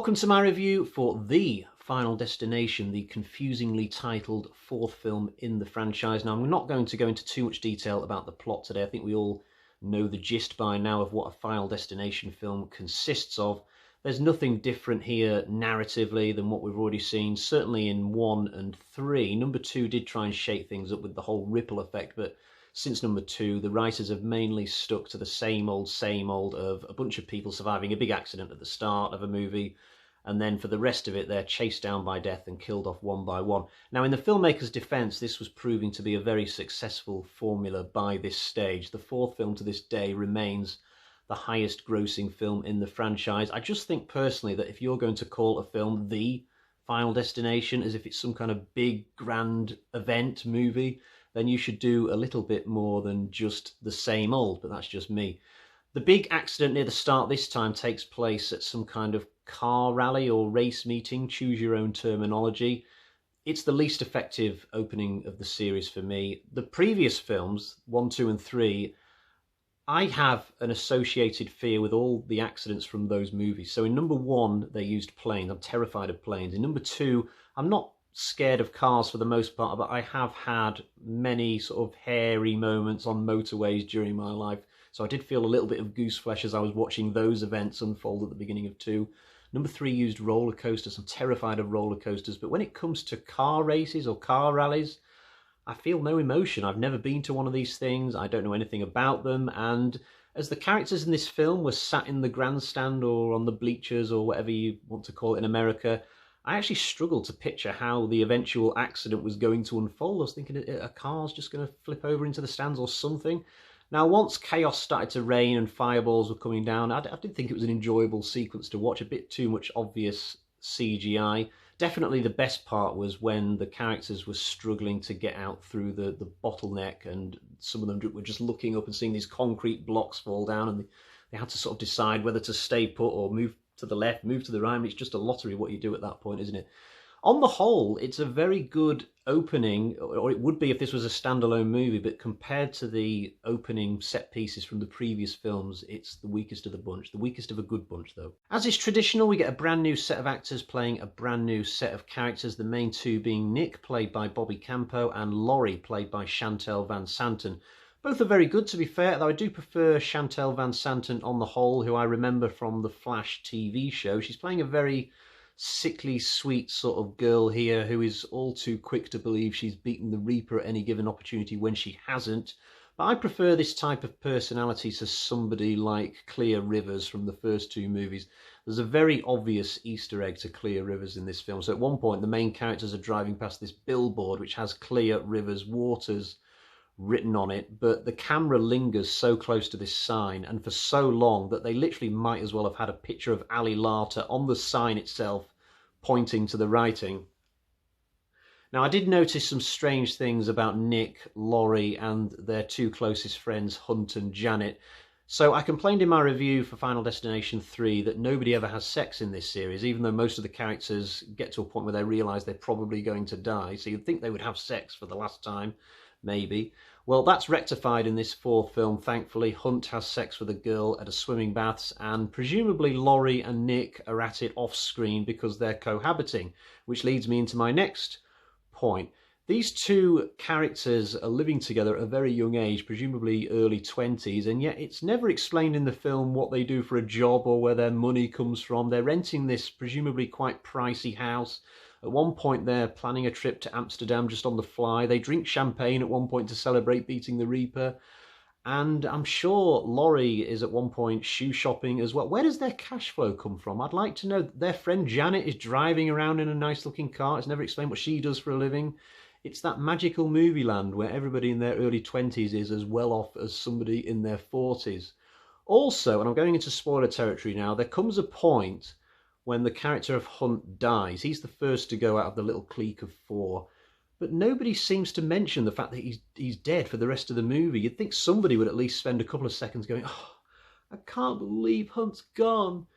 Welcome to my review for The Final Destination, the confusingly titled fourth film in the franchise. Now, I'm not going to go into too much detail about the plot today. I think we all know the gist by now of what a Final Destination film consists of. There's nothing different here narratively than what we've already seen, certainly in 1 and 3. Number 2 did try and shake things up with the whole ripple effect, but since number 2, the writers have mainly stuck to the same old of a bunch of people surviving a big accident at the start of a movie, and then for the rest of it, they're chased down by death and killed off one by one. Now, in the filmmaker's defense, this was proving to be a very successful formula by this stage. The fourth film to this day remains the highest grossing film in the franchise. I just think personally that if you're going to call a film The Final Destination, as if it's some kind of big, grand event movie, then you should do a little bit more than just the same old, but that's just me. The big accident near the start this time takes place at some kind of car rally or race meeting, choose your own terminology. It's the least effective opening of the series for me. The previous films, 1, 2 and 3, I have an associated fear with all the accidents from those movies. So in number 1, they used planes. I'm terrified of planes. In number 2, I'm not scared of cars for the most part, but I have had many sort of hairy moments on motorways during my life. So I did feel a little bit of goose flesh as I was watching those events unfold at the beginning of 2. Number 3 used roller coasters. I'm terrified of roller coasters. But when it comes to car races or car rallies, I feel no emotion. I've never been to one of these things. I don't know anything about them. And as the characters in this film were sat in the grandstand or on the bleachers or whatever you want to call it in America, I actually struggled to picture how the eventual accident was going to unfold. I was thinking a car's just going to flip over into the stands or something. Now, once chaos started to rain and fireballs were coming down, I did think it was an enjoyable sequence to watch, a bit too much obvious CGI. Definitely the best part was when the characters were struggling to get out through the bottleneck, and some of them were just looking up and seeing these concrete blocks fall down, and they had to sort of decide whether to stay put or move to the left, move to the right. I mean, it's just a lottery what you do at that point, isn't it? On the whole, it's a very good opening, or it would be if this was a standalone movie, but compared to the opening set pieces from the previous films, it's the weakest of the bunch, the weakest of a good bunch, though. As is traditional, we get a brand new set of actors playing a brand new set of characters, the main two being Nick, played by Bobby Campo, and Laurie, played by Chantal Van Santen. Both are very good, to be fair, though I do prefer Chantal Van Santen on the whole, who I remember from the Flash TV show. She's playing a very sickly, sweet sort of girl here who is all too quick to believe she's beaten the Reaper at any given opportunity when she hasn't. But I prefer this type of personality to somebody like Clear Rivers from the first 2 movies. There's a very obvious Easter egg to Clear Rivers in this film. So at one point, the main characters are driving past this billboard which has Clear Rivers Waters written on it, but the camera lingers so close to this sign and for so long that they literally might as well have had a picture of Ali Larter on the sign itself pointing to the writing. Now, I did notice some strange things about Nick, Laurie, and their 2 closest friends, Hunt and Janet. So I complained in my review for Final Destination 3 that nobody ever has sex in this series, even though most of the characters get to a point where they realise they're probably going to die. So you'd think they would have sex for the last time, maybe. Well, that's rectified in this fourth film, thankfully. Hunt has sex with a girl at a swimming baths, and presumably Laurie and Nick are at it off-screen because they're cohabiting, which leads me into my next point. These 2 characters are living together at a very young age, presumably early 20s, and yet it's never explained in the film what they do for a job or where their money comes from. They're renting this presumably quite pricey house. At one point, they're planning a trip to Amsterdam just on the fly. They drink champagne at one point to celebrate beating the Reaper. And I'm sure Laurie is at one point shoe shopping as well. Where does their cash flow come from? I'd like to know. Their friend Janet is driving around in a nice looking car. It's never explained what she does for a living. It's that magical movie land where everybody in their early 20s is as well off as somebody in their 40s. Also, and I'm going into spoiler territory now, there comes a point when the character of Hunt dies. He's the first to go out of the little clique of 4. But nobody seems to mention the fact that he's dead for the rest of the movie. You'd think somebody would at least spend a couple of seconds going, "Oh, I can't believe Hunt's gone."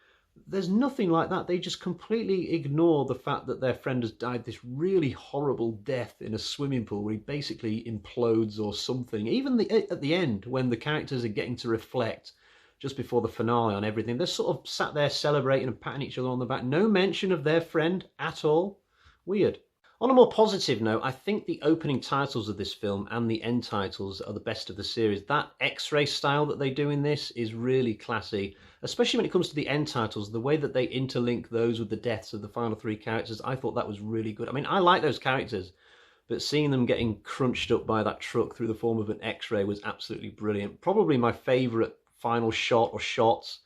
There's nothing like that. They just completely ignore the fact that their friend has died this really horrible death in a swimming pool where he basically implodes or something. Even at the end, when the characters are getting to reflect, just before the finale on everything. They're sort of sat there celebrating and patting each other on the back. No mention of their friend at all. Weird. On a more positive note, I think the opening titles of this film and the end titles are the best of the series. That X-ray style that they do in this is really classy, especially when it comes to the end titles. The way that they interlink those with the deaths of the final three characters, I thought that was really good. I mean, I like those characters, but seeing them getting crunched up by that truck through the form of an X-ray was absolutely brilliant. Probably my favourite final shot or shots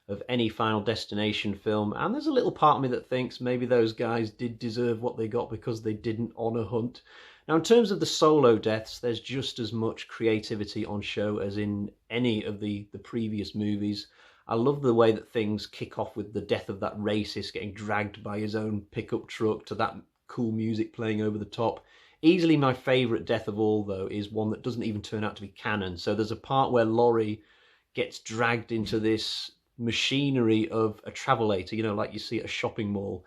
of any Final Destination film, and there's a little part of me that thinks maybe those guys did deserve what they got because they didn't honour Hunt. Now, in terms of the solo deaths, there's just as much creativity on show as in any of the previous movies. I love the way that things kick off with the death of that racist getting dragged by his own pickup truck to that cool music playing over the top. Easily my favourite death of all, though, is one that doesn't even turn out to be canon. So there's a part where Laurie gets dragged into this machinery of a travelator, you know, like you see at a shopping mall,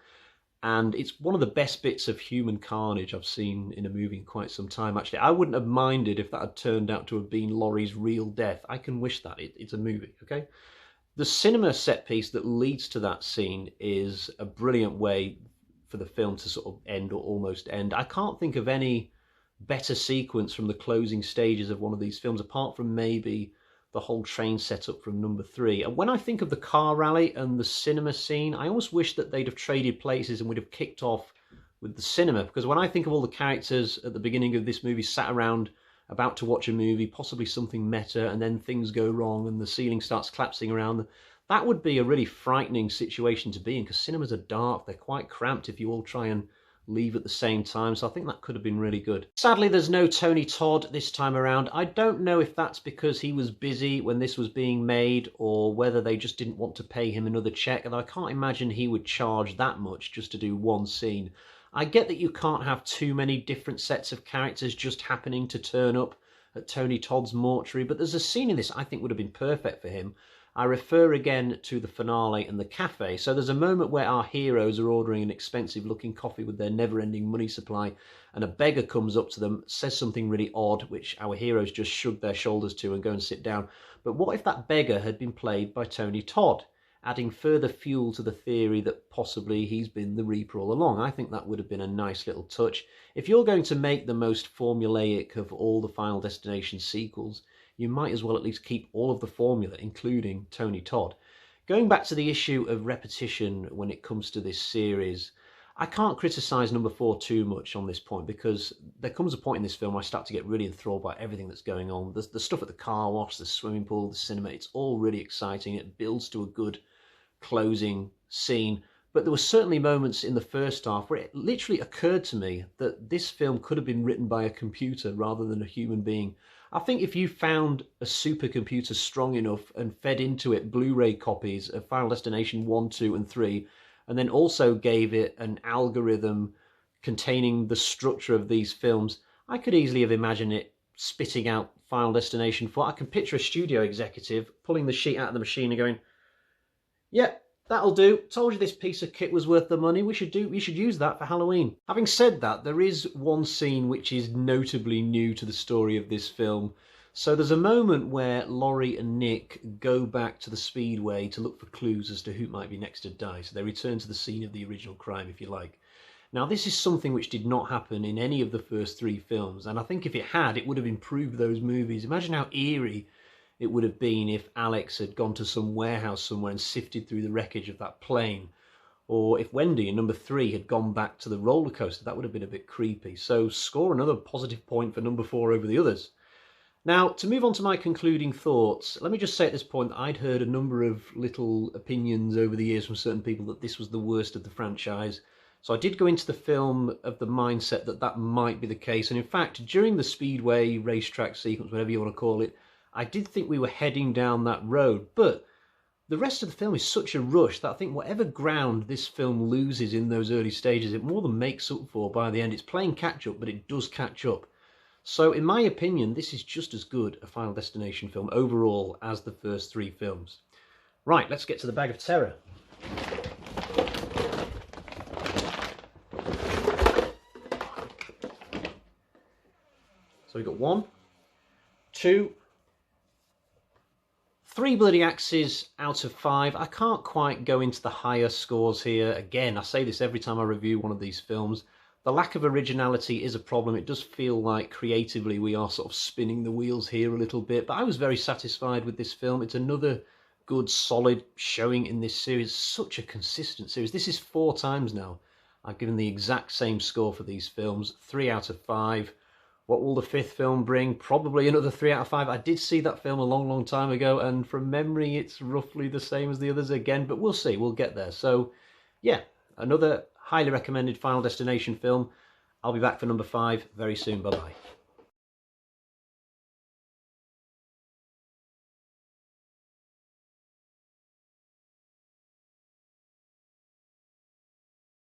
and it's one of the best bits of human carnage I've seen in a movie in quite some time. Actually, I wouldn't have minded if that had turned out to have been Laurie's real death. I can wish that. It's a movie, okay? The cinema set piece that leads to that scene is a brilliant way for the film to sort of end or almost end. I can't think of any better sequence from the closing stages of one of these films, apart from maybe the whole train setup from number 3. And when I think of the car rally and the cinema scene, I almost wish that they'd have traded places and would have kicked off with the cinema, because when I think of all the characters at the beginning of this movie sat around about to watch a movie, possibly something meta, and then things go wrong and the ceiling starts collapsing around them, that would be a really frightening situation to be in, because cinemas are dark, they're quite cramped if you all try and leave at the same time, so I think that could have been really good. Sadly, there's no Tony Todd this time around. I don't know if that's because he was busy when this was being made, or whether they just didn't want to pay him another check, and I can't imagine he would charge that much just to do one scene. I get that you can't have too many different sets of characters just happening to turn up at Tony Todd's mortuary, but there's a scene in this I think would have been perfect for him. I refer again to the finale and the cafe. So there's a moment where our heroes are ordering an expensive looking coffee with their never-ending money supply, and a beggar comes up to them, says something really odd, which our heroes just shrug their shoulders to and go and sit down. But what if that beggar had been played by Tony Todd, adding further fuel to the theory that possibly he's been the Reaper all along? I think that would have been a nice little touch. If you're going to make the most formulaic of all the Final Destination sequels, you might as well at least keep all of the formula, including Tony Todd. Going back to the issue of repetition when it comes to this series, I can't criticise number 4 too much on this point, because there comes a point in this film where I start to get really enthralled by everything that's going on. The stuff at the car wash, the swimming pool, the cinema, it's all really exciting. It builds to a good closing scene. But there were certainly moments in the first half where it literally occurred to me that this film could have been written by a computer rather than a human being. I think if you found a supercomputer strong enough and fed into it Blu-ray copies of Final Destination 1, 2 and 3, and then also gave it an algorithm containing the structure of these films, I could easily have imagined it spitting out Final Destination 4. I can picture a studio executive pulling the sheet out of the machine and going, "Yep, that'll do. Told you this piece of kit was worth the money. We should use that for Halloween." Having said that, there is one scene which is notably new to the story of this film. So there's a moment where Laurie and Nick go back to the Speedway to look for clues as to who might be next to die. So they return to the scene of the original crime, if you like. Now, this is something which did not happen in any of the first 3 films, and I think if it had, it would have improved those movies. Imagine how eerie it would have been if Alex had gone to some warehouse somewhere and sifted through the wreckage of that plane. Or if Wendy in number 3 had gone back to the roller coaster. That would have been a bit creepy. So score another positive point for number 4 over the others. Now, to move on to my concluding thoughts, let me just say at this point that I'd heard a number of little opinions over the years from certain people that this was the worst of the franchise. So I did go into the film of the mindset that that might be the case. And in fact, during the Speedway racetrack sequence, whatever you want to call it, I did think we were heading down that road. But the rest of the film is such a rush that I think whatever ground this film loses in those early stages, it more than makes up for by the end. It's playing catch up, but it does catch up. So in my opinion, this is just as good a Final Destination film overall as the first 3 films. Right, let's get to the bag of terror. So we've got 1, 2, 3 bloody axes out of 5. I can't quite go into the higher scores here. Again, I say this every time I review one of these films. The lack of originality is a problem. It does feel like creatively we are sort of spinning the wheels here a little bit, but I was very satisfied with this film. It's another good, solid showing in this series. Such a consistent series. This is 4 times now I've given the exact same score for these films. 3 out of 5. What will the 5th film bring? Probably another 3 out of 5. I did see that film a long time ago, and from memory it's roughly the same as the others again, but we'll see, we'll get there. So yeah, another highly recommended Final Destination film. I'll be back for number 5 very soon. Bye bye.